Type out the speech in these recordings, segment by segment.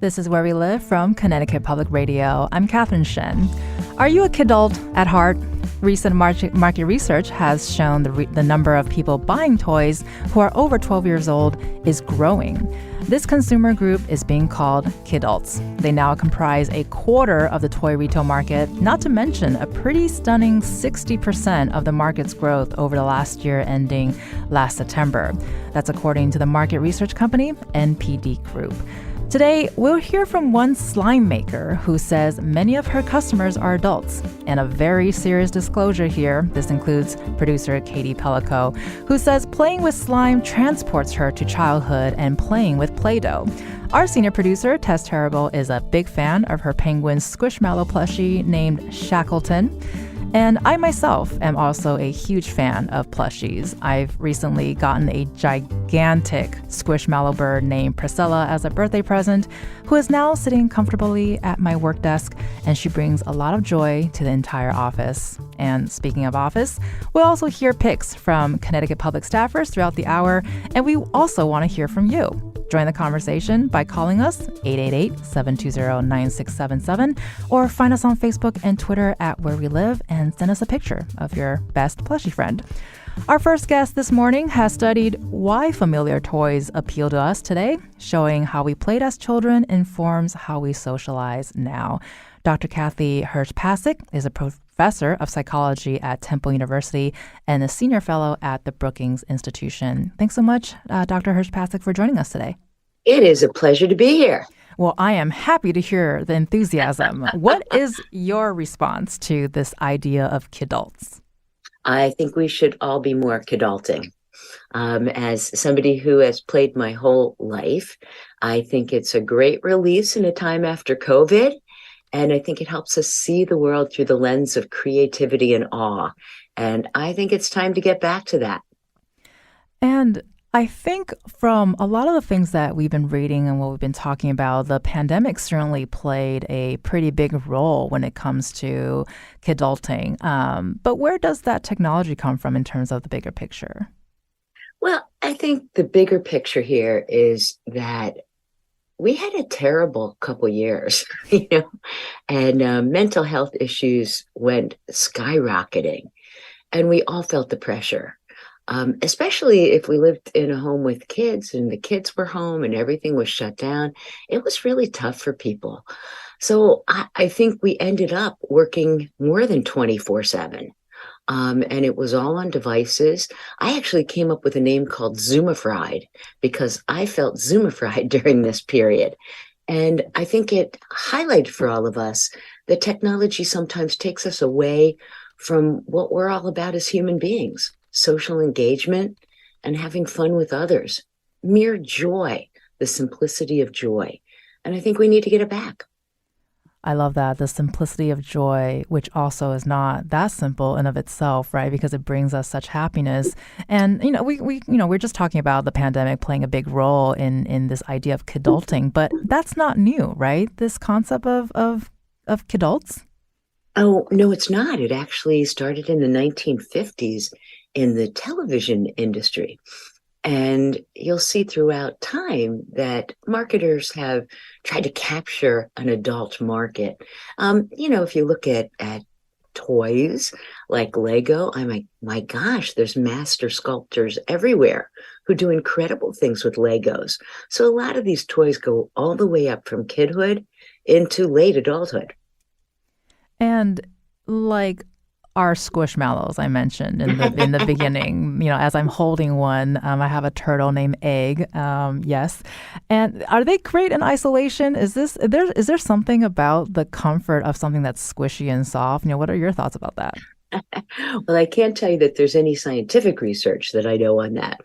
This is Where We Live from Connecticut Public Radio. I'm Catherine Shen. Are you a kidult at heart? Recent market research has shown the number of people buying toys who are over 12 years old is growing. This consumer group is being called kidults. They now comprise a quarter of the toy retail market, not to mention a pretty stunning 60% of the market's growth over the last year ending last September. That's according to the market research company NPD Group. Today, we'll hear from one slime maker who says many of her customers are adults. And a very serious disclosure here, this includes producer Katie Pellico, who says playing with slime transports her to childhood and playing with Play-Doh. Our senior producer, Tess Terrible, is a big fan of her penguin Squishmallow plushie named Shackleton. And I myself am also a huge fan of plushies. I've recently gotten a gigantic Squishmallow bird named Priscilla as a birthday present, who is now sitting comfortably at my work desk, and she brings a lot of joy to the entire office. And speaking of office, we'll also hear pics from Connecticut Public staffers throughout the hour, and we also want to hear from you. Join the conversation by calling us 888-720-9677 or find us on Facebook and Twitter at Where We Live and send us a picture of your best plushie friend. Our first guest this morning has studied why familiar toys appeal to us today, showing how we played as children informs how we socialize now. Dr. Kathy Hirsh-Pasek is a professor of psychology at Temple University and a senior fellow at the Brookings Institution. Thanks so much, Dr. Hirsh-Pasek, for joining us today. It is a pleasure to be here. Well, I am happy to hear the enthusiasm. What is your response to this idea of kidults? I think we should all be more kidulting. As somebody who has played my whole life, I think it's a great release in a time after COVID. And I think it helps us see the world through the lens of creativity and awe. And I think it's time to get back to that. And I think from a lot of the things that we've been reading and what we've been talking about, the pandemic certainly played a pretty big role when it comes to kidulting. But where does that technology come from in terms of the bigger picture? Well, I think the bigger picture here is that we had a terrible couple years, and mental health issues went skyrocketing, and we all felt the pressure, especially if we lived in a home with kids and the kids were home and everything was shut down. It was really tough for people. So I think we ended up working more than 24/7. And it was all on devices. I actually came up with a name called Zoomifried because I felt Zoomifried during this period. And I think it highlighted for all of us that technology sometimes takes us away from what we're all about as human beings, social engagement and having fun with others, mere joy, the simplicity of joy. And I think we need to get it back. I love that, the simplicity of joy, which also is not that simple in of itself, right? Because it brings us such happiness. And we're just talking about the pandemic playing a big role in this idea of kidulting, but that's not new, right? This concept of kidults. Oh, no, it's not. It actually started in the 1950s in the television industry. And you'll see throughout time that marketers have tried to capture an adult market. If you look at toys like Lego, I'm like, my gosh, there's master sculptors everywhere who do incredible things with Legos. So a lot of these toys go all the way up from kidhood into late adulthood. And like our Squishmallows I mentioned in the beginning, as I'm holding one, I have a turtle named Egg. Yes. And are they great in isolation? Is there something about the comfort of something that's squishy and soft? What are your thoughts about that? Well, I can't tell you that there's any scientific research that I know on that.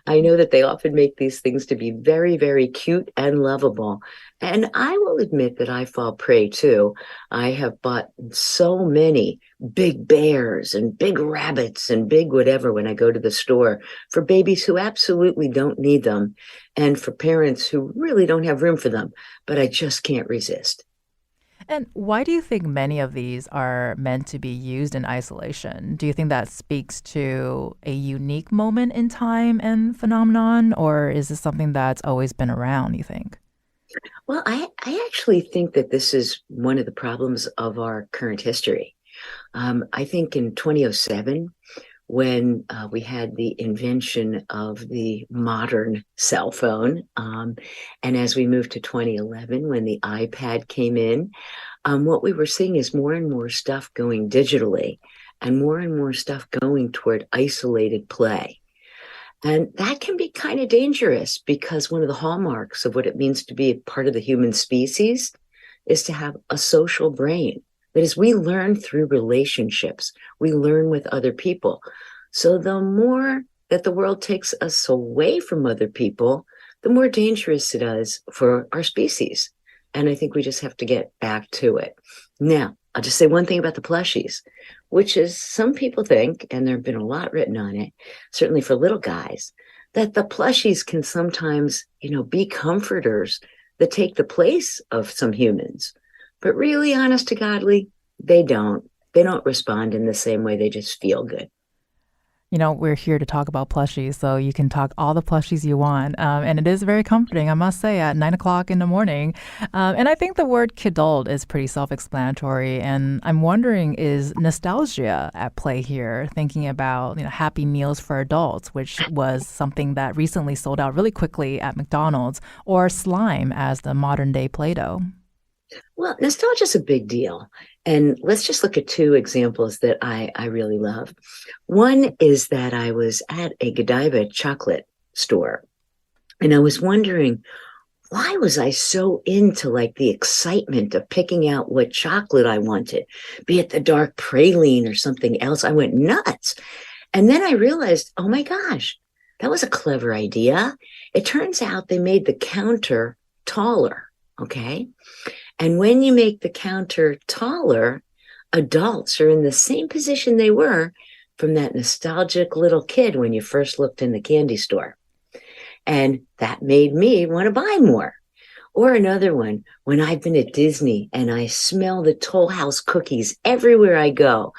I know that they often make these things to be very, very cute and lovable. And I will admit that I fall prey too. I have bought so many big bears and big rabbits and big whatever when I go to the store for babies who absolutely don't need them and for parents who really don't have room for them. But I just can't resist. And why do you think many of these are meant to be used in isolation? Do you think that speaks to a unique moment in time and phenomenon, or is this something that's always been around, you think? Well, I actually think that this is one of the problems of our current history. I think in 2007, when we had the invention of the modern cell phone, and as we moved to 2011, when the iPad came in, what we were seeing is more and more stuff going digitally and more stuff going toward isolated play. And that can be kind of dangerous because one of the hallmarks of what it means to be a part of the human species is to have a social brain. That is, we learn through relationships, we learn with other people. So the more that the world takes us away from other people, the more dangerous it is for our species. And I think we just have to get back to it. Now, I'll just say one thing about the plushies, which is some people think, and there have been a lot written on it, certainly for little guys, that the plushies can sometimes, be comforters that take the place of some humans. But really, honest to godly, they don't. They don't respond in the same way. They just feel good. We're here to talk about plushies, so you can talk all the plushies you want. And it is very comforting, I must say, at 9 o'clock in the morning. And I think the word kidult is pretty self-explanatory. And I'm wondering, is nostalgia at play here, thinking about, Happy Meals for adults, which was something that recently sold out really quickly at McDonald's, or slime as the modern day Play-Doh? Well, nostalgia is a big deal. And let's just look at two examples that I really love. One is that I was at a Godiva chocolate store, and I was wondering, why was I so into like the excitement of picking out what chocolate I wanted, be it the dark praline or something else? I went nuts. And then I realized, oh my gosh, that was a clever idea. It turns out they made the counter taller. Okay. And when you make the counter taller, adults are in the same position they were from that nostalgic little kid when you first looked in the candy store. And that made me want to buy more. Or another one, when I've been at Disney and I smell the Toll House cookies everywhere I go.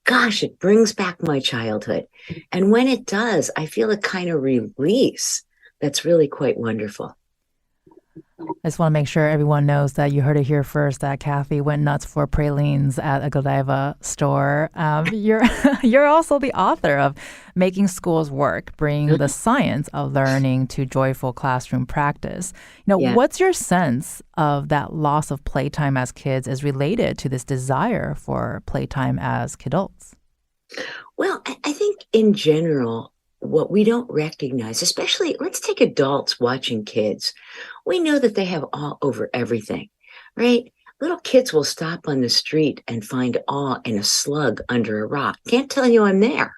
Gosh, it brings back my childhood. And when it does, I feel a kind of release that's really quite wonderful. I just want to make sure everyone knows that you heard it here first, that Kathy went nuts for pralines at a Godiva store. You're you're also the author of Making Schools Work, Bringing the Science of Learning to Joyful Classroom Practice. Yeah. What's your sense of that loss of playtime as kids is related to this desire for playtime as kidults? Well, I think in general, what we don't recognize, especially let's take adults watching kids. We know that they have awe over everything, right? Little kids will stop on the street and find awe in a slug under a rock. Can't tell you I'm there.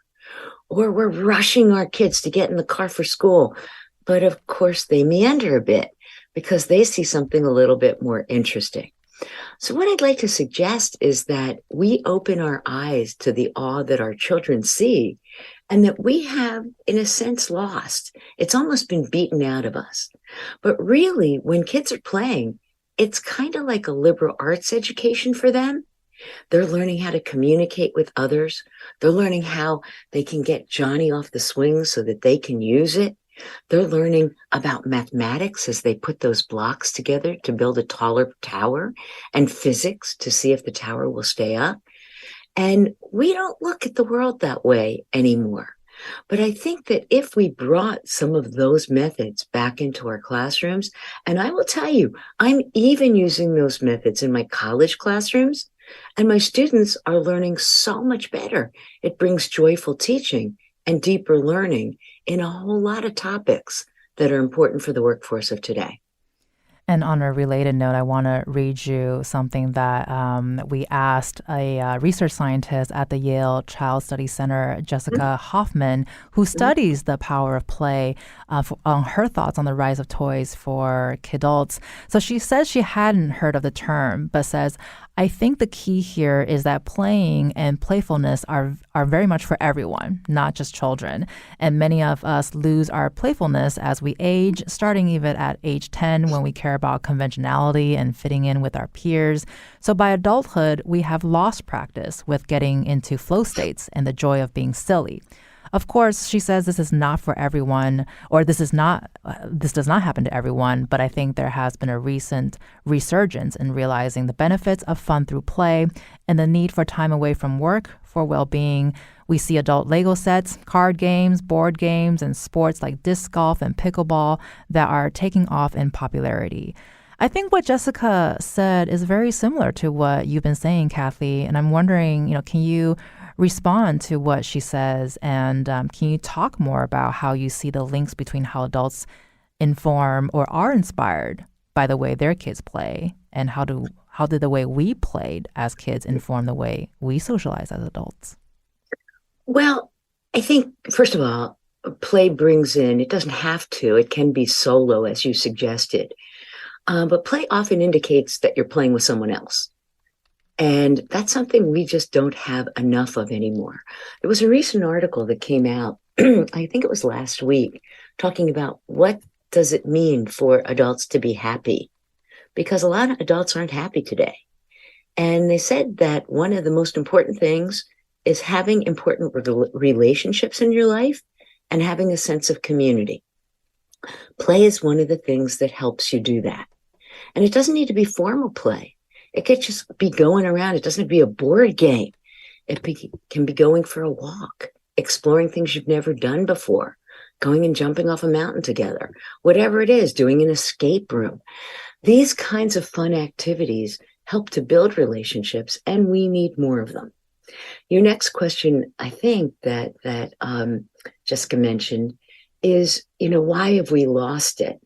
Or we're rushing our kids to get in the car for school. But of course, they meander a bit because they see something a little bit more interesting. So what I'd like to suggest is that we open our eyes to the awe that our children see and that we have, in a sense, lost. It's almost been beaten out of us. But really, when kids are playing, it's kind of like a liberal arts education for them. They're learning how to communicate with others. They're learning how they can get Johnny off the swing so that they can use it. They're learning about mathematics as they put those blocks together to build a taller tower, and physics to see if the tower will stay up. And we don't look at the world that way anymore. But I think that if we brought some of those methods back into our classrooms, and I will tell you, I'm even using those methods in my college classrooms, and my students are learning so much better. It brings joyful teaching and deeper learning in a whole lot of topics that are important for the workforce of today. And on a related note, I want to read you something that we asked a research scientist at the Yale Child Study Center, Jessica Hoffman, who studies the power of play, on her thoughts on the rise of toys for kidults. So she says she hadn't heard of the term, but says, I think the key here is that playing and playfulness are very much for everyone, not just children. And many of us lose our playfulness as we age, starting even at age 10 when we care about conventionality and fitting in with our peers. So by adulthood, we have lost practice with getting into flow states and the joy of being silly. Of course, she says this is not for everyone, or this does not happen to everyone, but I think there has been a recent resurgence in realizing the benefits of fun through play and the need for time away from work for well-being. We see adult Lego sets, card games, board games, and sports like disc golf and pickleball that are taking off in popularity. I think what Jessica said is very similar to what you've been saying, Kathy, and I'm wondering, can you respond to what she says, and can you talk more about how you see the links between how adults inform or are inspired by the way their kids play, and how did the way we played as kids inform the way we socialize as adults? Well, I think, first of all, play brings in, it doesn't have to, it can be solo, as you suggested. But play often indicates that you're playing with someone else. And that's something we just don't have enough of anymore. There was a recent article that came out, I think it was last week, talking about what does it mean for adults to be happy? Because a lot of adults aren't happy today. And they said that one of the most important things is having important relationships in your life and having a sense of community. Play is one of the things that helps you do that. And it doesn't need to be formal play. It could just be going around. It doesn't have to be a board game. Can be going for a walk, exploring things you've never done before, going and jumping off a mountain together, whatever it is, doing an escape room. These kinds of fun activities help to build relationships, and we need more of them. Your next question, I think that Jessica mentioned, is, why have we lost it?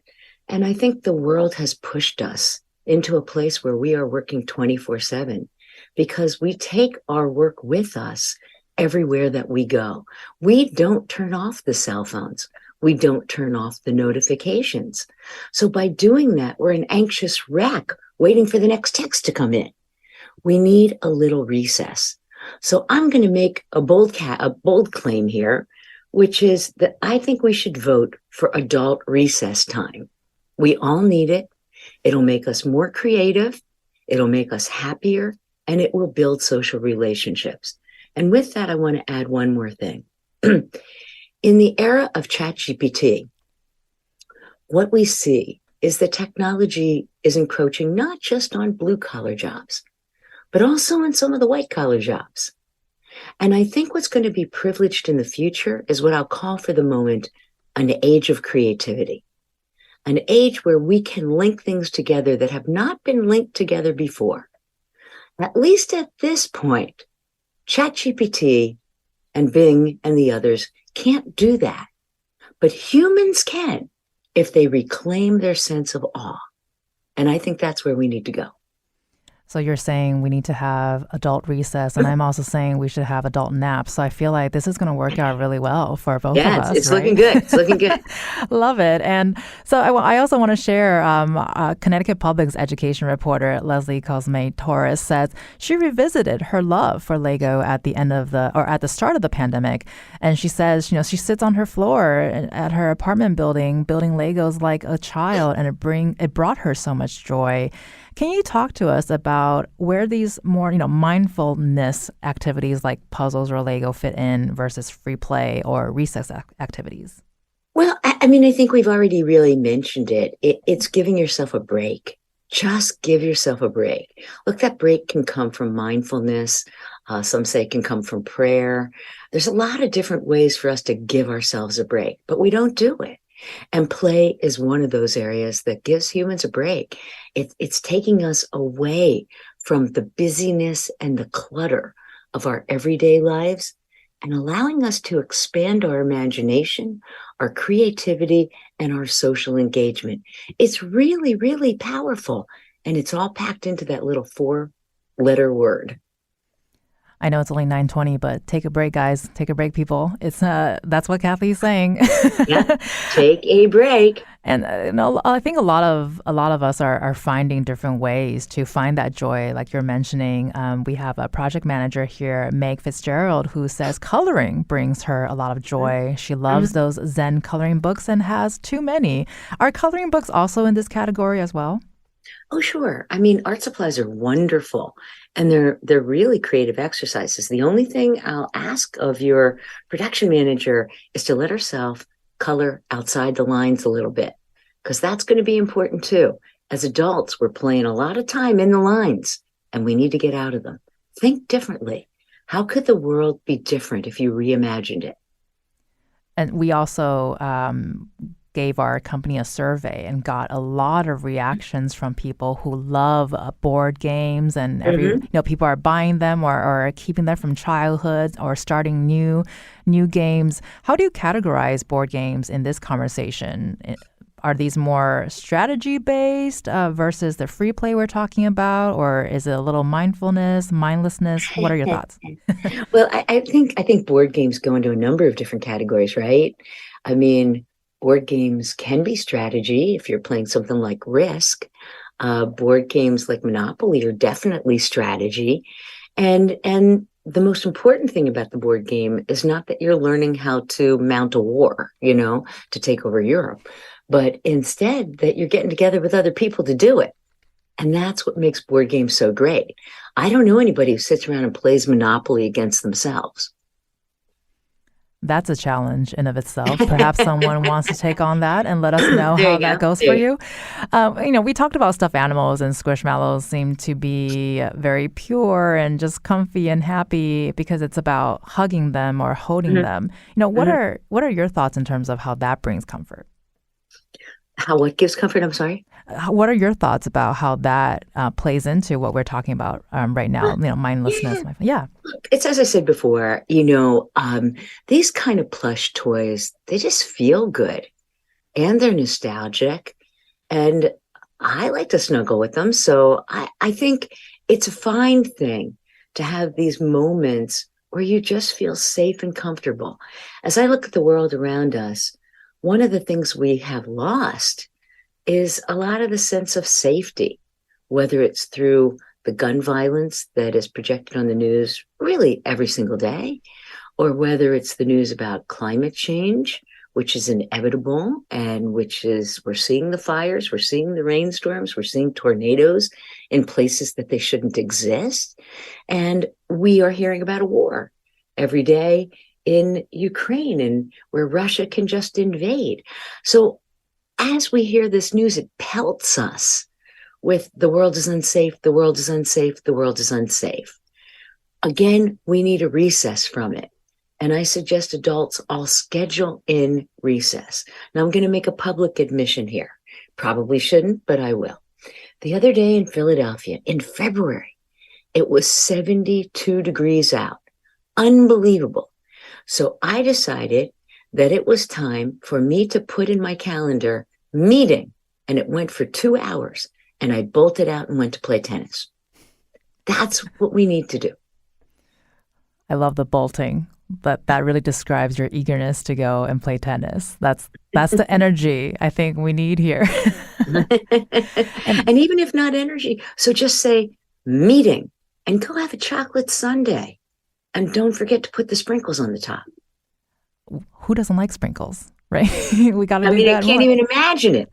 And I think the world has pushed us into a place where we are working 24/7 because we take our work with us everywhere that we go. We don't turn off the cell phones. We don't turn off the notifications. So by doing that, we're an anxious wreck waiting for the next text to come in. We need a little recess. So I'm going to make a bold claim here, which is that I think we should vote for adult recess time. We all need it. It'll make us more creative. It'll make us happier, and it will build social relationships. And with that, I want to add one more thing. In the era of ChatGPT, what we see is that technology is encroaching not just on blue-collar jobs, but also on some of the white-collar jobs. And I think what's going to be privileged in the future is what I'll call for the moment an age of creativity, an age where we can link things together that have not been linked together before. At least at this point, ChatGPT and Bing and the others can't do that. But humans can if they reclaim their sense of awe. And I think that's where we need to go. So you're saying we need to have adult recess, and I'm also saying we should have adult naps. So I feel like this is going to work out really well for both of us. Yeah, it's looking good. It's looking good. Love it. And so I also want to share Connecticut Public's education reporter, Leslie Cosme-Torres, says she revisited her love for Lego at the start of the pandemic. And she says, she sits on her floor at her apartment building Legos like a child, and it brought her so much joy. Can you talk to us about where these more, mindfulness activities like puzzles or Lego fit in versus free play or recess activities? Well, I think we've already really mentioned it. It's giving yourself a break. Just give yourself a break. Look, that break can come from mindfulness. Some say it can come from prayer. There's a lot of different ways for us to give ourselves a break, but we don't do it. And play is one of those areas that gives humans a break. It's taking us away from the busyness and the clutter of our everyday lives and allowing us to expand our imagination, our creativity, and our social engagement. It's really, really powerful. And it's all packed into that little 4-letter word. I know it's only 9:20, but take a break, guys. Take a break, people. It's that's what Kathy's saying. Yeah, take a break. And I think a lot of us are finding different ways to find that joy. Like you're mentioning, we have a project manager here, Meg Fitzgerald, who says coloring brings her a lot of joy. She loves those Zen coloring books and has too many. Are coloring books also in this category as well? Oh, sure. I mean, art supplies are wonderful and they're really creative exercises. The only thing I'll ask of your production manager is to let herself color outside the lines a little bit, because that's going to be important too. As adults, we're playing a lot of time in the lines and we need to get out of them. Think differently. How could the world be different if you reimagined it? And we also gave our company a survey and got a lot of reactions from people who love board games, and people are buying them or keeping them from childhood or starting new games. How do you categorize board games in this conversation? Are these more strategy based versus the free play we're talking about, or is it a little mindlessness? What are your thoughts? Well, I think board games go into a number of different categories, right? I mean, board games can be strategy if you're playing something like Risk. Board games like Monopoly are definitely strategy. And the most important thing about the board game is not that you're learning how to mount a war, to take over Europe, but instead that you're getting together with other people to do it. And that's what makes board games so great. I don't know anybody who sits around and plays Monopoly against themselves. That's a challenge in of itself. Perhaps someone wants to take on that and let us know There how you that go. goes for you. We talked about stuffed animals, and squishmallows seem to be very pure and just comfy and happy because it's about hugging them or holding them. What are your thoughts in terms of how that brings comfort? What gives comfort? I'm sorry. What are your thoughts about how that plays into what we're talking about right now? Mindlessness. Yeah. It's as I said before, these kind of plush toys, they just feel good and they're nostalgic. And I like to snuggle with them. So I think it's a fine thing to have these moments where you just feel safe and comfortable. As I look at the world around us, one of the things we have lost is a lot of the sense of safety, whether it's through the gun violence that is projected on the news really every single day, or whether it's the news about climate change, which is inevitable and we're seeing the fires, we're seeing the rainstorms, we're seeing tornadoes in places that they shouldn't exist. And we are hearing about a war every day in Ukraine and where Russia can just invade. So as we hear this news, it pelts us with the world is unsafe, the world is unsafe, the world is unsafe. Again, we need a recess from it. And I suggest adults all schedule in recess. Now I'm going to make a public admission here. Probably shouldn't, but I will. The other day in Philadelphia, in February, it was 72 degrees out. Unbelievable. So I decided that it was time for me to put in my calendar meeting, and it went for 2 hours, and I bolted out and went to play tennis. That's what we need to do. I love the bolting, but that really describes your eagerness to go and play tennis. That's the energy I think we need here. And even if not energy, so just say meeting and go have a chocolate sundae. And don't forget to put the sprinkles on the top. Who doesn't like sprinkles, right? We got to do that. I can't even imagine it.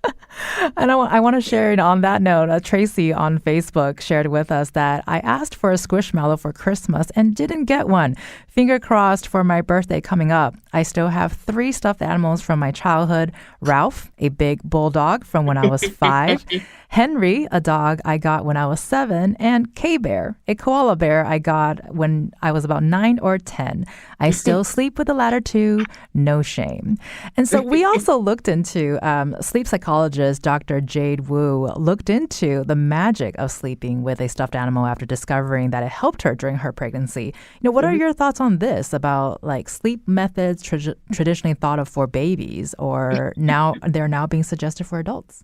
And I want to share on that note, Tracy on Facebook shared with us that I asked for a squishmallow for Christmas and didn't get one. Finger crossed for my birthday coming up. I still have 3 stuffed animals from my childhood. Ralph, a big bulldog from when I was 5. Henry, a dog I got when I was 7, and K-Bear, a koala bear I got when I was about 9 or 10. I still sleep with the latter 2, no shame. And so we also looked into, sleep psychologist Dr. Jade Wu looked into the magic of sleeping with a stuffed animal after discovering that it helped her during her pregnancy. What are your thoughts on this about like sleep methods traditionally thought of for babies, or they're now being suggested for adults?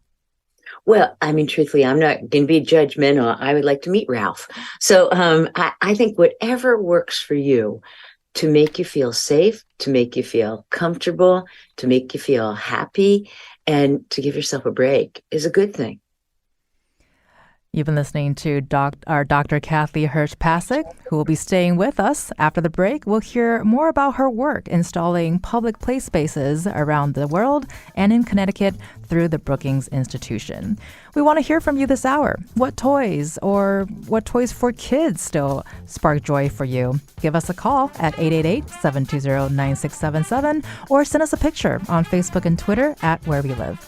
Well, I mean, truthfully, I'm not going to be judgmental. I would like to meet Ralph. So I think whatever works for you to make you feel safe, to make you feel comfortable, to make you feel happy, and to give yourself a break is a good thing. You've been listening to our Dr. Kathy Hirsh-Pasek, who will be staying with us after the break. We'll hear more about her work installing public play spaces around the world and in Connecticut through the Brookings Institution. We want to hear from you this hour. What toys for kids still spark joy for you? Give us a call at 888-720-9677 or send us a picture on Facebook and Twitter at Where We Live.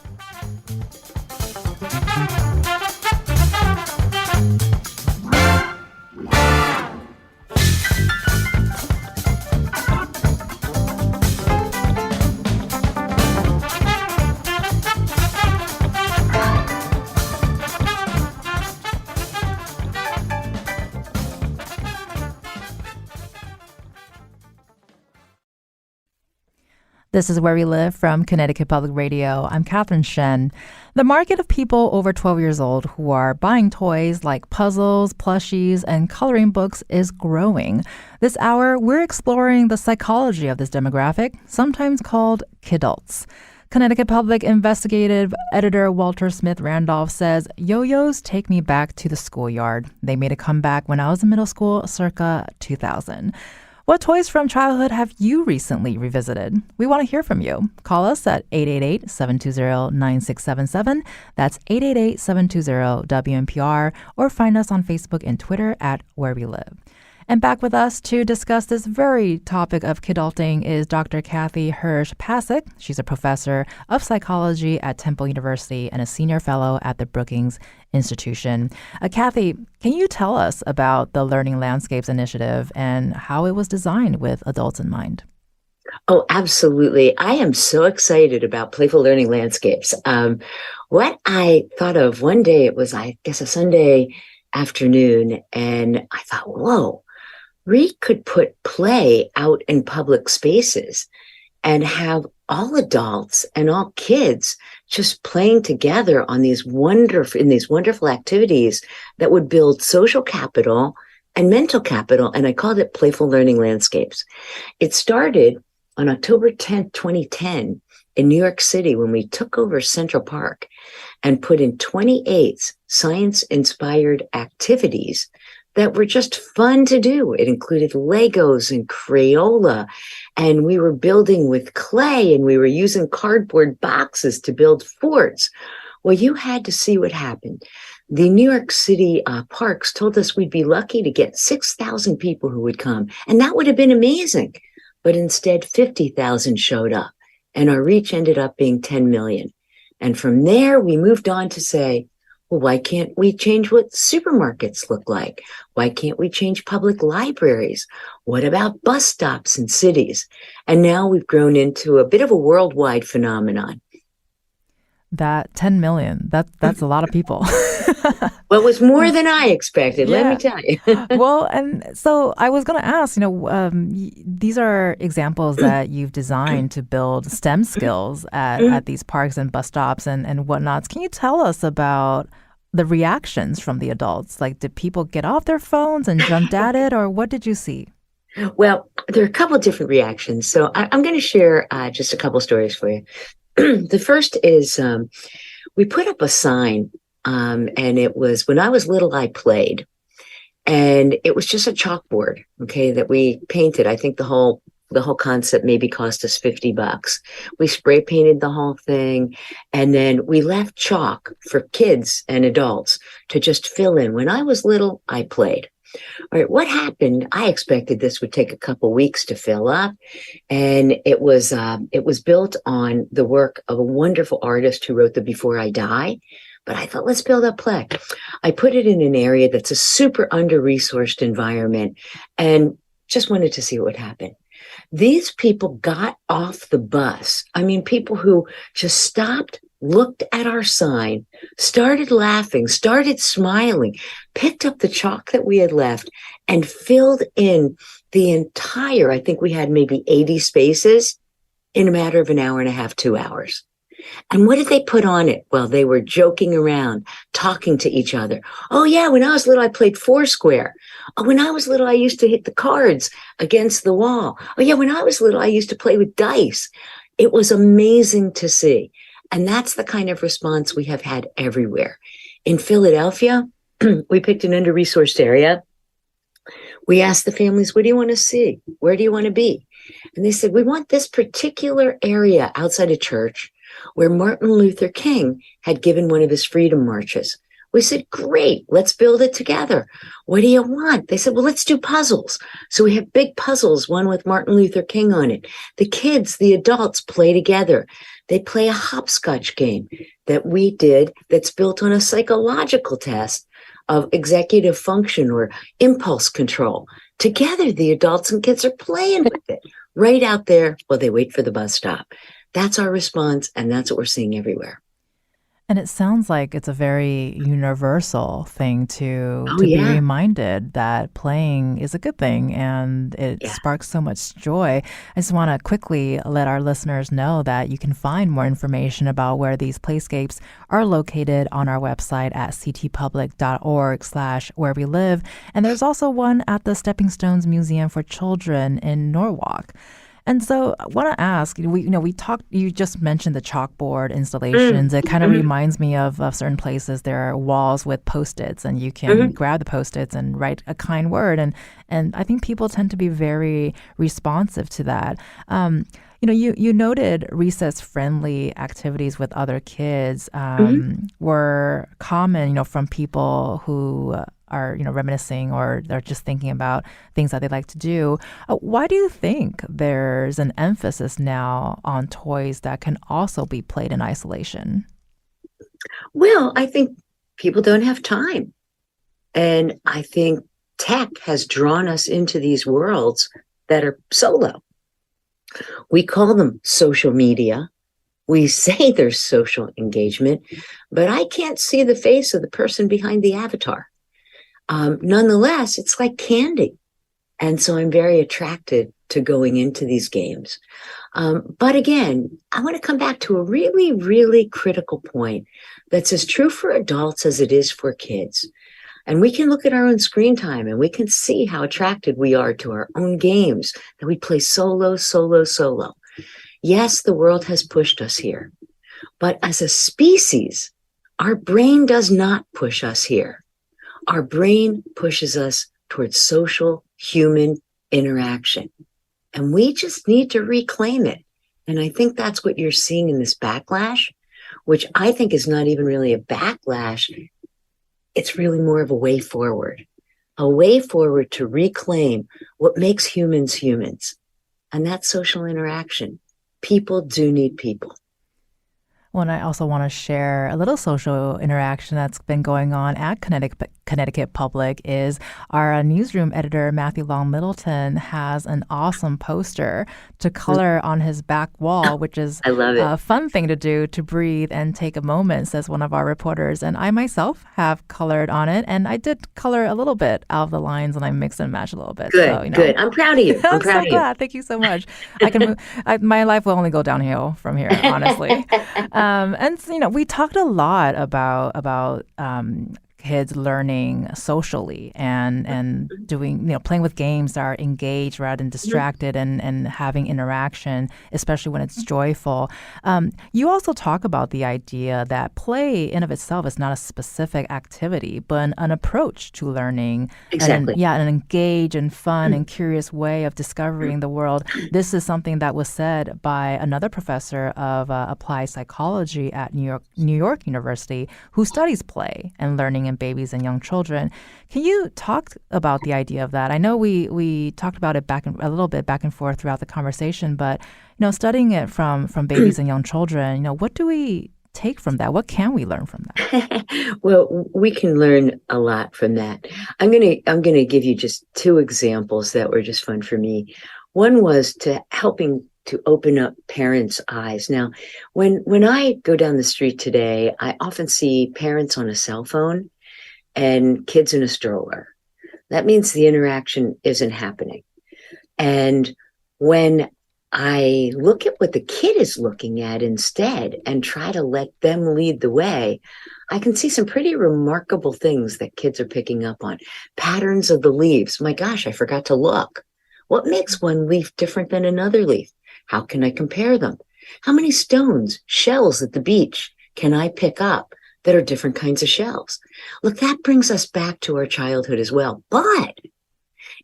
This is Where We Live from Connecticut Public Radio. I'm Catherine Shen. The market of people over 12 years old who are buying toys like puzzles, plushies, and coloring books is growing. This hour, we're exploring the psychology of this demographic, sometimes called kidults. Connecticut Public investigative editor Walter Smith Randolph says, yo-yos take me back to the schoolyard. They made a comeback when I was in middle school circa 2000. What toys from childhood have you recently revisited? We want to hear from you. Call us at 888-720-9677. That's 888-720-WNPR, or find us on Facebook and Twitter at Where We Live. And back with us to discuss this very topic of kidulting is Dr. Kathy Hirsh-Pasek. She's a professor of psychology at Temple University and a senior fellow at the Brookings Institution. Kathy, can you tell us about the Learning Landscapes Initiative and how it was designed with adults in mind? Oh, absolutely. I am so excited about Playful Learning Landscapes. What I thought of one day, it was, I guess, a Sunday afternoon, and I thought, whoa, we could put play out in public spaces and have all adults and all kids just playing together on these wonderful activities that would build social capital and mental capital. And I called it Playful Learning Landscapes. It started on October 10th, 2010 in New York City when we took over Central Park and put in 28 science-inspired activities that were just fun to do. It included Legos and Crayola, and we were building with clay, and we were using cardboard boxes to build forts. Well, you had to see what happened. The New York City parks told us we'd be lucky to get 6,000 people who would come, and that would have been amazing. But instead, 50,000 showed up, and our reach ended up being 10 million. And from there, we moved on to say, well, why can't we change what supermarkets look like? Why can't we change public libraries? What about bus stops in cities? And now we've grown into a bit of a worldwide phenomenon. That 10 million, that's a lot of people. Well, it was more than I expected, let me tell you. Well, and so I was going to ask, these are examples that you've designed to build STEM skills at these parks and bus stops and whatnots. Can you tell us about the reactions from the adults? Like, did people get off their phones and jumped at it, or what did you see? Well, there are a couple of different reactions. So I'm going to share just a couple stories for you. The first is we put up a sign, and it was, when I was little, I played. And it was just a chalkboard, okay, that we painted. I think the whole concept maybe cost us $50. We spray painted the whole thing, and then we left chalk for kids and adults to just fill in. When I was little, I played. All right, what happened? I expected this would take a couple weeks to fill up, and it was built on the work of a wonderful artist who wrote the Before I Die. But I thought, let's build a play. I put it in an area that's a super under-resourced environment and just wanted to see what would happen. These people got off the bus. I mean, people who just stopped, looked at our sign, started laughing, started smiling, picked up the chalk that we had left, and filled in the entire, I think we had maybe 80 spaces in a matter of an hour and a half, 2 hours. And what did they put on it? Well, they were joking around, talking to each other. Oh, yeah, when I was little, I played Foursquare. Oh, when I was little, I used to hit the cards against the wall. Oh, yeah, when I was little, I used to play with dice. It was amazing to see. And that's the kind of response we have had everywhere. In Philadelphia, we picked an under-resourced area. We asked the families, what do you want to see? Where do you want to be? And they said, we want this particular area outside of church where Martin Luther King had given one of his freedom marches. We said, great, let's build it together. What do you want? They said, well, let's do puzzles. So we have big puzzles, one with Martin Luther King on it. The kids, the adults play together. They play a hopscotch game that we did that's built on a psychological test of executive function or impulse control. Together, the adults and kids are playing with it right out there while they wait for the bus stop. That's our response, and that's what we're seeing everywhere. And it sounds like it's a very universal thing to Yeah. be reminded that playing is a good thing and it sparks so much joy. I just want to quickly let our listeners know that you can find more information about where these playscapes are located on our website at ctpublic.org/wherewelive. And there's also one at the Stepping Stones Museum for Children in Norwalk. And so I want to ask, we talked, you just mentioned the chalkboard installations. It kind of reminds me of certain places. There are walls with Post-its and you can grab the Post-its and write a kind word. And I think people tend to be very responsive to that. You noted recess-friendly activities with other kids were common, from people who are, reminiscing or they're just thinking about things that they like to do. Why do you think there's an emphasis now on toys that can also be played in isolation? Well, I think people don't have time. And I think tech has drawn us into these worlds that are solo. We call them social media. We say there's social engagement, but I can't see the face of the person behind the avatar. Nonetheless, it's like candy. And so I'm very attracted to going into these games. But again, I want to come back to a really, really critical point that's as true for adults as it is for kids. And we can look at our own screen time and we can see how attracted we are to our own games that we play solo. Yes, the world has pushed us here, but as a species, our brain does not push us here. Our brain pushes us towards social human interaction, and we just need to reclaim it. And I think that's what you're seeing in this backlash, which I think is not even really a backlash. It's really more of a way forward to reclaim what makes humans humans. And that's social interaction. People do need people. Well, and I also want to share a little social interaction that's been going on at Connecticut Public is our newsroom editor, Matthew Long Middleton, has an awesome poster to color on his back wall, which is I love it. A fun thing to do, to breathe and take a moment, says one of our reporters. And I myself have colored on it, and I did color a little bit out of the lines, and I mix and match a little bit. Good, good. I'm proud of you. I'm so glad. Thank you so much. I can my life will only go downhill from here, honestly. We talked a lot about kids learning socially and doing, playing with games that are engaged rather than distracted and having interaction, especially when it's joyful. You also talk about the idea that play in of itself is not a specific activity, but an approach to learning. Exactly. An engaged and fun and curious way of discovering the world. This is something that was said by another professor of applied psychology at New York University who studies play and learning in babies and young children. Can you talk about the idea of that? I know we talked about it a little bit back and forth throughout the conversation, but studying it from babies and young children, what do we take from that? What can we learn from that? Well, we can learn a lot from that. I'm gonna give you just two examples that were just fun for me. One was helping to open up parents' eyes. Now, when I go down the street today, I often see parents on a cell phone and kids in a stroller. That means the interaction isn't happening. And when I look at what the kid is looking at instead and try to let them lead the way, I can see some pretty remarkable things that kids are picking up on. Patterns of the leaves. My gosh, I forgot to look. What makes one leaf different than another leaf? How can I compare them? How many stones, shells at the beach can I pick up that are different kinds of shells. Look, that brings us back to our childhood as well. But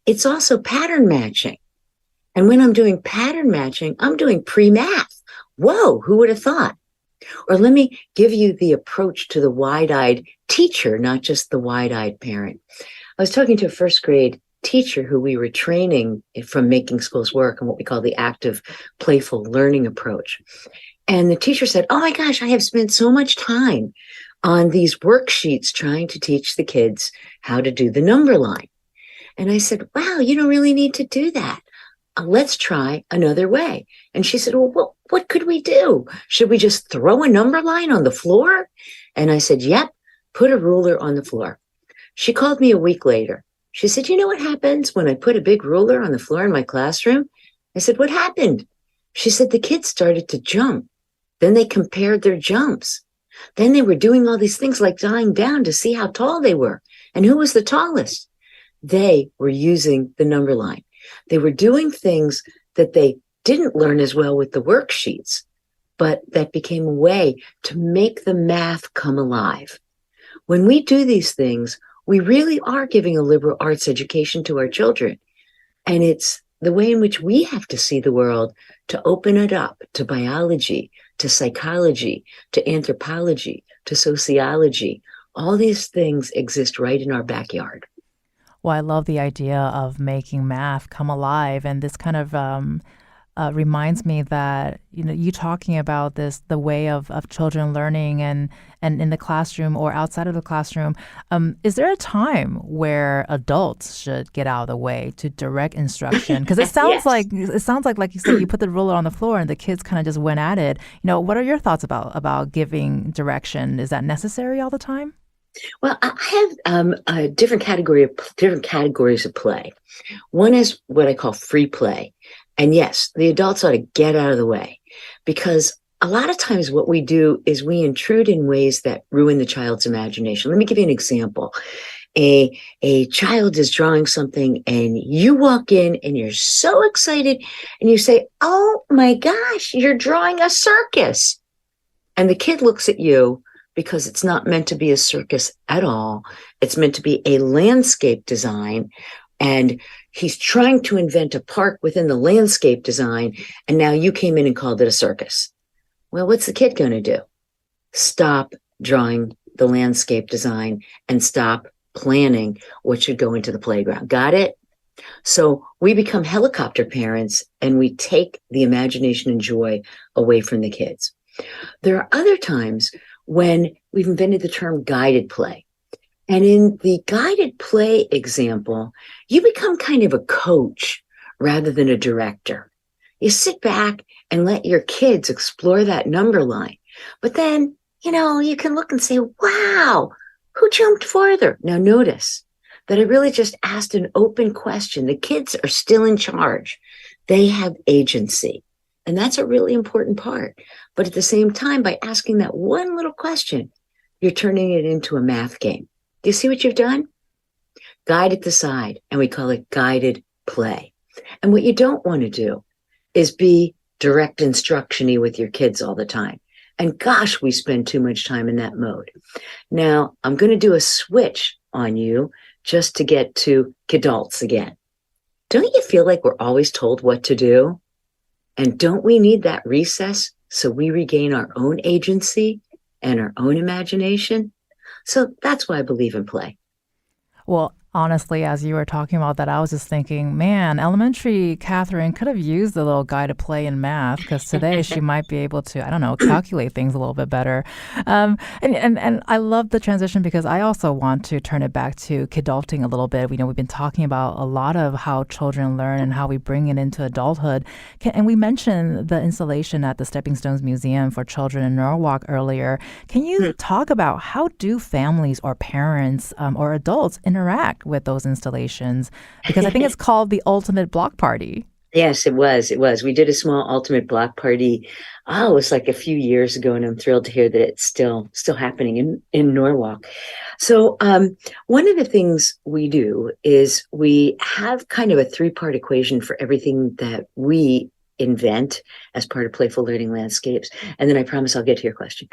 it's also pattern matching. And when I'm doing pattern matching, I'm doing pre-math. Whoa, who would have thought? Or let me give you the approach to the wide-eyed teacher, not just the wide-eyed parent. I was talking to a first grade teacher who we were training from Making Schools Work and what we call the active, playful learning approach. And the teacher said, oh my gosh, I have spent so much time on these worksheets trying to teach the kids how to do the number line. And I said, wow, you don't really need to do that. Let's try another way. And she said, well, what could we do? Should we just throw a number line on the floor? And I said, yep, put a ruler on the floor. She called me a week later. She said, you know what happens when I put a big ruler on the floor in my classroom? I said, what happened? She said, the kids started to jump. Then they compared their jumps. Then they were doing all these things like dying down to see how tall they were. And who was the tallest? They were using the number line. They were doing things that they didn't learn as well with the worksheets, but that became a way to make the math come alive. When we do these things, we really are giving a liberal arts education to our children. And it's the way in which we have to see the world to open it up to biology, to psychology, to anthropology, to sociology. All these things exist right in our backyard. Well, I love the idea of making math come alive, and this kind of reminds me that you talking about this, the way of children learning and in the classroom or outside of the classroom. Is there a time where adults should get out of the way to direct instruction? Because it sounds like you said, you put the ruler on the floor and the kids kind of just went at it. What are your thoughts about giving direction? Is that necessary all the time? Well, I have different categories of play. One is what I call free play. And yes, the adults ought to get out of the way, because a lot of times what we do is we intrude in ways that ruin the child's imagination. Let me give you an example. A child is drawing something and you walk in and you're so excited and you say, oh my gosh, you're drawing a circus. And the kid looks at you, because it's not meant to be a circus at all. It's meant to be a landscape design. And he's trying to invent a park within the landscape design. And now you came in and called it a circus. Well, what's the kid going to do? Stop drawing the landscape design and stop planning what should go into the playground. Got it? So we become helicopter parents and we take the imagination and joy away from the kids. There are other times when we've invented the term guided play. And in the guided play example, you become kind of a coach rather than a director. You sit back and let your kids explore that number line. But then, you can look and say, wow, who jumped farther? Now notice that I really just asked an open question. The kids are still in charge. They have agency. And that's a really important part. But at the same time, by asking that one little question, you're turning it into a math game. Do you see what you've done? Guide at the side, and we call it guided play. And what you don't want to do is be direct instruction-y with your kids all the time. And gosh, we spend too much time in that mode. Now, I'm going to do a switch on you just to get to kidults again. Don't you feel like we're always told what to do? And don't we need that recess so we regain our own agency and our own imagination? So that's why I believe in play. Well, honestly, as you were talking about that, I was just thinking, man, elementary Catherine could have used a little guide to play in math, because today she might be able to, I don't know, calculate things a little bit better. And I love the transition, because I also want to turn it back to kidulting a little bit. We've been talking about a lot of how children learn and how we bring it into adulthood. And we mentioned the installation at the Stepping Stones Museum for Children in Norwalk earlier. Can you talk about how do families or parents or adults interact with those installations? Because I think it's called the Ultimate Block Party. Yes, it was. It was. We did a small Ultimate Block Party. Oh, it was like a few years ago, and I'm thrilled to hear that it's still happening in Norwalk. So one of the things we do is we have kind of a three-part equation for everything that we invent as part of playful learning landscapes. And then I promise I'll get to your question.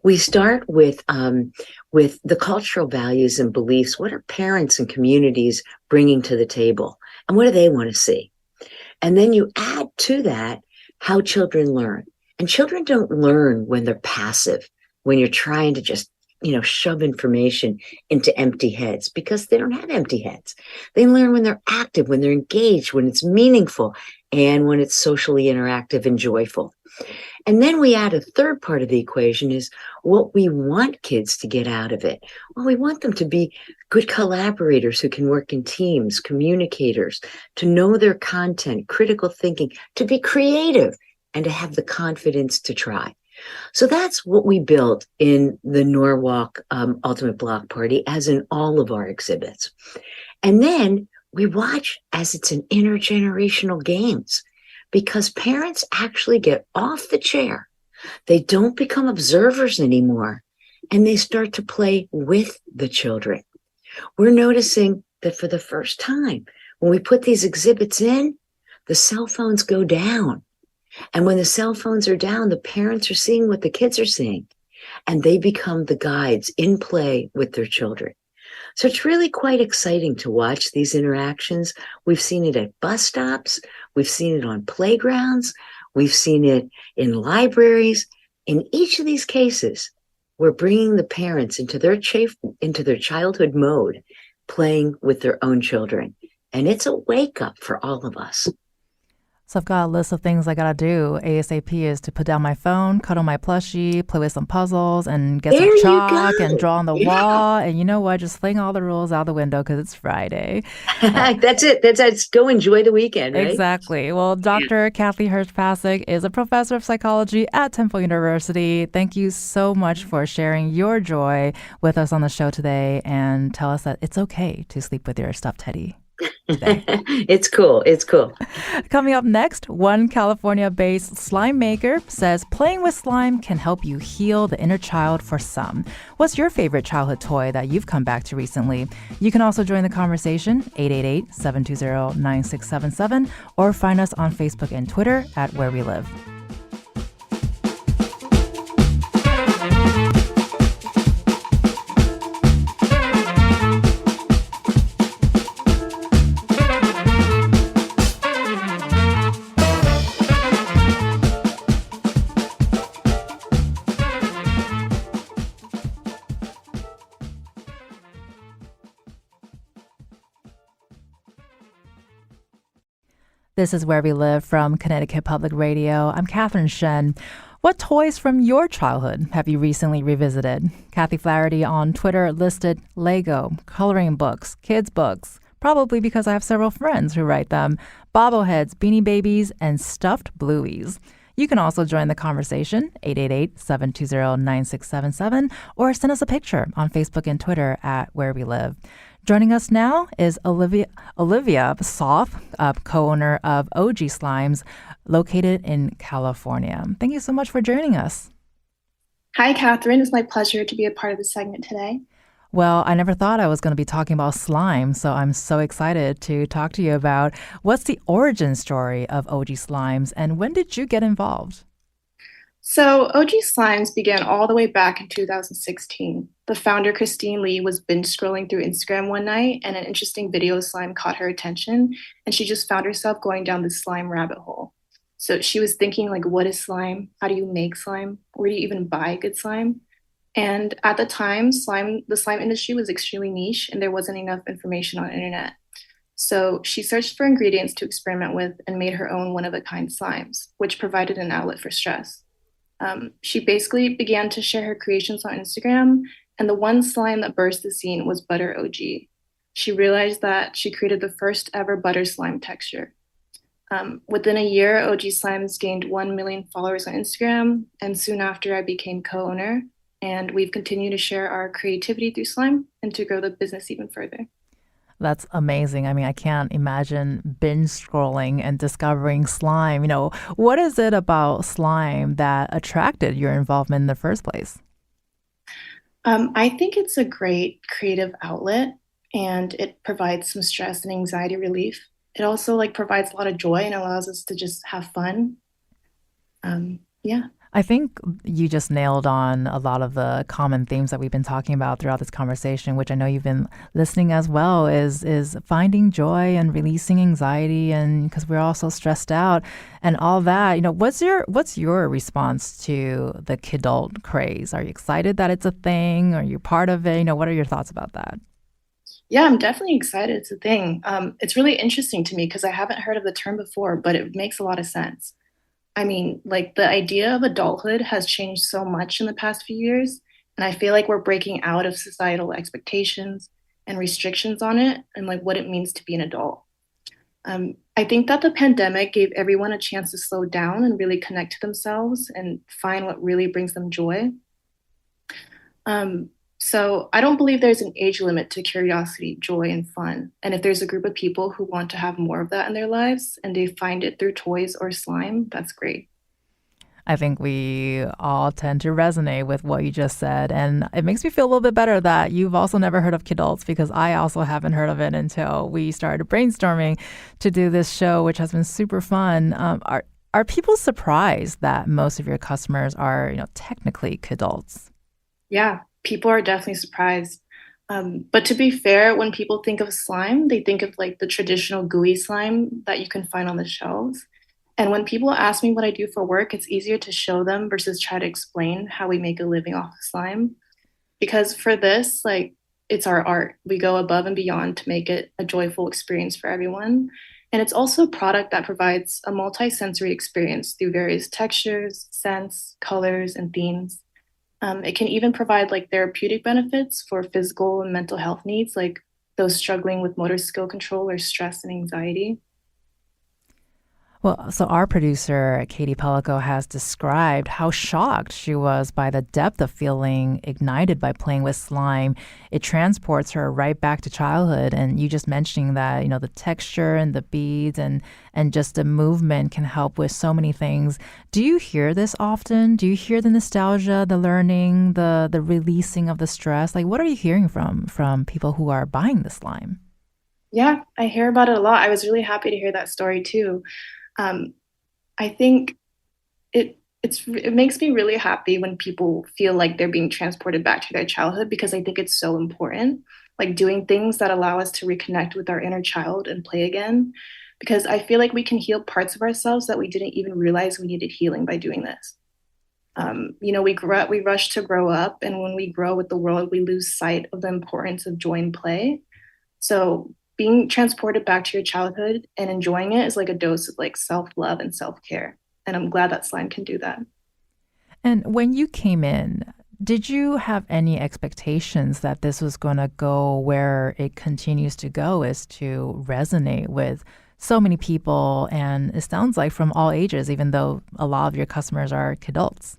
We start with the cultural values and beliefs. What are parents and communities bringing to the table? And what do they want to see? And then you add to that how children learn. And children don't learn when they're passive, when you're trying to just, shove information into empty heads, because they don't have empty heads. They learn when they're active, when they're engaged, when it's meaningful, and when it's socially interactive and joyful. And then we add a third part of the equation is what we want kids to get out of it. Well, we want them to be good collaborators who can work in teams, communicators, to know their content, critical thinking, to be creative, and to have the confidence to try. So that's what we built in the Norwalk Ultimate Block Party, as in all of our exhibits. And then we watch as it's an intergenerational games, because parents actually get off the chair. They don't become observers anymore, and they start to play with the children. We're noticing that for the first time, when we put these exhibits in, the cell phones go down. And when the cell phones are down, the parents are seeing what the kids are seeing, and they become the guides in play with their children. So it's really quite exciting to watch these interactions. We've seen it at bus stops. We've seen it on playgrounds. We've seen it in libraries. In each of these cases, we're bringing the parents into their childhood mode, playing with their own children. And it's a wake up for all of us. So I've got a list of things I got to do. ASAP is to put down my phone, cuddle my plushie, play with some puzzles, and get some chalk and draw on the wall. And you know what? Just fling all the rules out the window because it's Friday. That's it. That's go enjoy the weekend, right? Exactly. Well, Dr. Kathy Hirsh-Pasek is a professor of psychology at Temple University. Thank you so much for sharing your joy with us on the show today, and tell us that it's okay to sleep with your stuffed teddy. It's cool. It's cool. Coming up next, one California-based slime maker says playing with slime can help you heal the inner child for some. What's your favorite childhood toy that you've come back to recently? You can also join the conversation, 888-720-9677, or find us on Facebook and Twitter at Where We Live. This is Where We Live from Connecticut Public Radio. I'm Catherine Shen. What toys from your childhood have you recently revisited? Kathy Flaherty on Twitter listed Lego, coloring books, kids' books, probably because I have several friends who write them, bobbleheads, beanie babies, and stuffed blueies. You can also join the conversation, 888-720-9677, or send us a picture on Facebook and Twitter at Where We Live. Joining us now is Olivia Soth, co-owner of OG Slimes, located in California. Thank you so much for joining us. Hi, Catherine. It's my pleasure to be a part of the segment today. Well, I never thought I was going to be talking about slime, so I'm so excited to talk to you about what's the origin story of OG Slimes and when did you get involved? So OG Slimes began all the way back in 2016. The founder, Christine Lee, was binge scrolling through Instagram one night and an interesting video of slime caught her attention, and she just found herself going down this slime rabbit hole. So she was thinking, like, what is slime? How do you make slime? Where do you even buy good slime? And at the time, the slime industry was extremely niche and there wasn't enough information on the internet. So she searched for ingredients to experiment with and made her own one-of-a-kind slimes, which provided an outlet for stress. She basically began to share her creations on Instagram, and the one slime that burst the scene was Butter OG. She realized that she created the first ever butter slime texture. Within a year, OG Slimes gained 1 million followers on Instagram, and soon after I became co-owner, and we've continued to share our creativity through slime and to grow the business even further. That's amazing. I mean, I can't imagine binge scrolling and discovering slime. What is it about slime that attracted your involvement in the first place? I think it's a great creative outlet and it provides some stress and anxiety relief. it also like provides a lot of joy and allows us to just have fun. Yeah. I think you just nailed on a lot of the common themes that we've been talking about throughout this conversation, which I know you've been listening as well, is finding joy and releasing anxiety, and because we're all so stressed out and all that. What's your response to the kidult craze? Are you excited that it's a thing? Are you part of it? What are your thoughts about that? Yeah, I'm definitely excited. It's a thing. It's really interesting to me because I haven't heard of the term before, but it makes a lot of sense. I mean, like the idea of adulthood has changed so much in the past few years, and I feel like we're breaking out of societal expectations and restrictions on it and like what it means to be an adult. I think that the pandemic gave everyone a chance to slow down and really connect to themselves and find what really brings them joy. Um, so I don't believe there's an age limit to curiosity, joy, and fun. And if there's a group of people who want to have more of that in their lives and they find it through toys or slime, that's great. I think we all tend to resonate with what you just said. And it makes me feel a little bit better that you've also never heard of kidults, because I also haven't heard of it until we started brainstorming to do this show, which has been super fun. Are people surprised that most of your customers are, technically kidults? Yeah, people are definitely surprised. But to be fair, when people think of slime, they think of like the traditional gooey slime that you can find on the shelves. And when people ask me what I do for work, it's easier to show them versus try to explain how we make a living off of slime. Because for this, like, it's our art. We go above and beyond to make it a joyful experience for everyone. And it's also a product that provides a multi-sensory experience through various textures, scents, colors, and themes. It can even provide like therapeutic benefits for physical and mental health needs, like those struggling with motor skill control or stress and anxiety. Well, so our producer, Katie Pellico, has described how shocked she was by the depth of feeling ignited by playing with slime. It transports her right back to childhood. And you just mentioning that, the texture and the beads and just the movement can help with so many things. Do you hear this often? Do you hear the nostalgia, the learning, the releasing of the stress? Like, what are you hearing from people who are buying the slime? Yeah, I hear about it a lot. I was really happy to hear that story too. Um, I think it makes me really happy when people feel like they're being transported back to their childhood because I think it's so important. Like doing things that allow us to reconnect with our inner child and play again. Because I feel like we can heal parts of ourselves that we didn't even realize we needed healing by doing this. We rush to grow up, and when we grow with the world, we lose sight of the importance of joy and play. So being transported back to your childhood and enjoying it is like a dose of like self-love and self-care. And I'm glad that slime can do that. And when you came in, did you have any expectations that this was going to go where it continues to go, is to resonate with so many people? And it sounds like from all ages, even though a lot of your customers are kidults.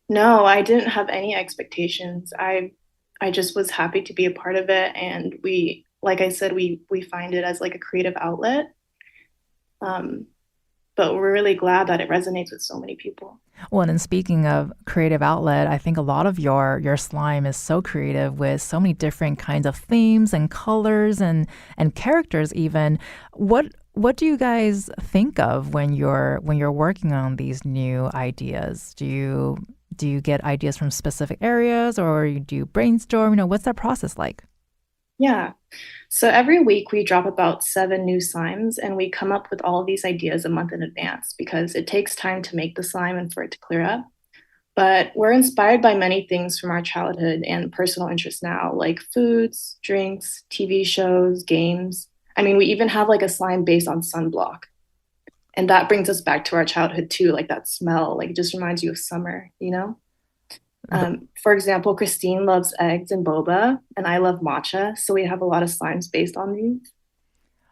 No, I didn't have any expectations. I just was happy to be a part of it, and we, like I said, we find it as like a creative outlet. Um, but we're really glad that it resonates with so many people. Well, and speaking of creative outlet, I think a lot of your slime is so creative with so many different kinds of themes and colors and characters even. What do you guys think of when you're working on these new ideas? Do you get ideas from specific areas, or do you brainstorm? What's that process like? Yeah. So every week we drop about 7 new slimes, and we come up with all of these ideas a month in advance because it takes time to make the slime and for it to clear up. But we're inspired by many things from our childhood and personal interests now, like foods, drinks, TV shows, games. I mean, we even have like a slime based on sunblock. And that brings us back to our childhood too, like that smell, like it just reminds you of summer. For example, Christine loves eggs and boba, and I love matcha. So we have a lot of slimes based on these.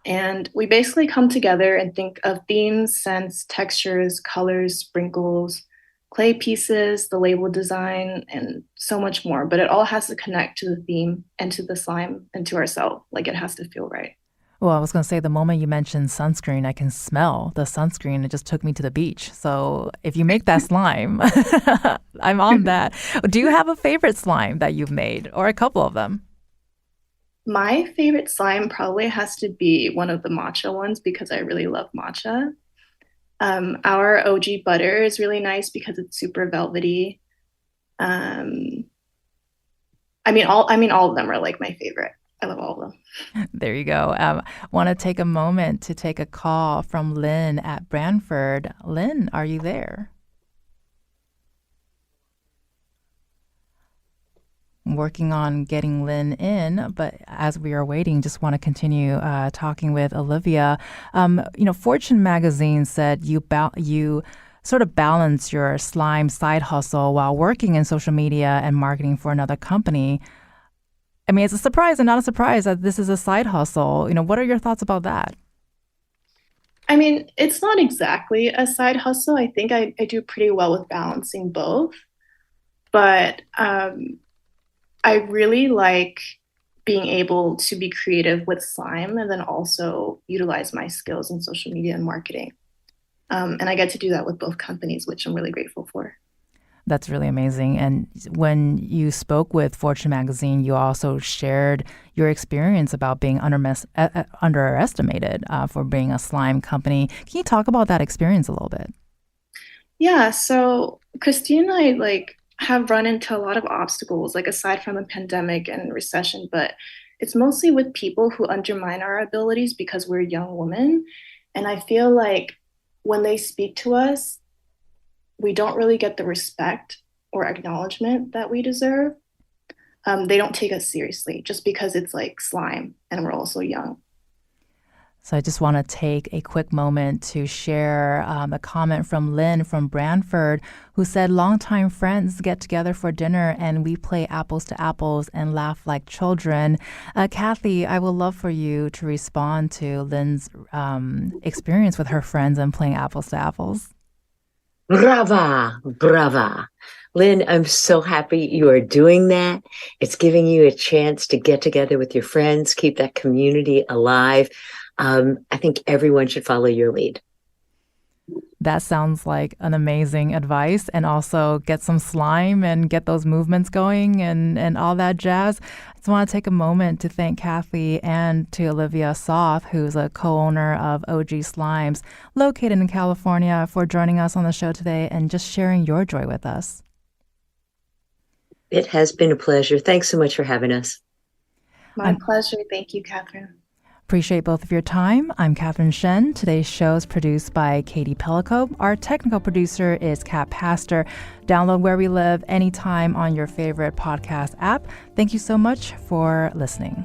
And we basically come together and think of themes, scents, textures, colors, sprinkles, clay pieces, the label design, and so much more. But it all has to connect to the theme and to the slime and to ourselves. Like it has to feel right. Well, I was going to say, the moment you mentioned sunscreen, I can smell the sunscreen. It just took me to the beach. So if you make that slime, I'm on that. Do you have a favorite slime that you've made, or a couple of them? My favorite slime probably has to be one of the matcha ones because I really love matcha. Our OG butter is really nice because it's super velvety. Um, all of them are like my favorite. I love all of them. There you go. Want to take a moment to take a call from Lynn at Brantford. Lynn, are you there? Working on getting Lynn in, but as we are waiting, just want to continue talking with Olivia. Fortune magazine said you sort of balance your slime side hustle while working in social media and marketing for another company. I mean, it's a surprise and not a surprise that this is a side hustle. What are your thoughts about that? I mean, it's not exactly a side hustle. I think I do pretty well with balancing both, but I really like being able to be creative with slime and then also utilize my skills in social media and marketing. And I get to do that with both companies, which I'm really grateful for. That's really amazing. And when you spoke with Fortune magazine, you also shared your experience about being underestimated for being a slime company. Can you talk about that experience a little bit? Yeah, so Christine and I have run into a lot of obstacles, like aside from the pandemic and recession, but it's mostly with people who undermine our abilities because we're young women. And I feel like when they speak to us, we don't really get the respect or acknowledgement that we deserve. They don't take us seriously just because it's like slime and we're also young. So I just want to take a quick moment to share a comment from Lynn from Brantford, who said, longtime friends get together for dinner and we play apples to apples and laugh like children. Kathy, I would love for you to respond to Lynn's experience with her friends and playing apples to apples. Brava, brava. Lynn, I'm so happy you are doing that. It's giving you a chance to get together with your friends, keep that community alive. I think everyone should follow your lead. That sounds like an amazing advice, and also get some slime and get those movements going and all that jazz. I just want to take a moment to thank Kathy and to Olivia Soth, who's a co-owner of OG Slimes, located in California, for joining us on the show today and just sharing your joy with us. It has been a pleasure. Thanks so much for having us. My pleasure. Thank you, Catherine. Appreciate both of your time. I'm Catherine Shen. Today's show is produced by Katie Pellico. Our technical producer is Kat Pastor. Download Where We Live anytime on your favorite podcast app. Thank you so much for listening.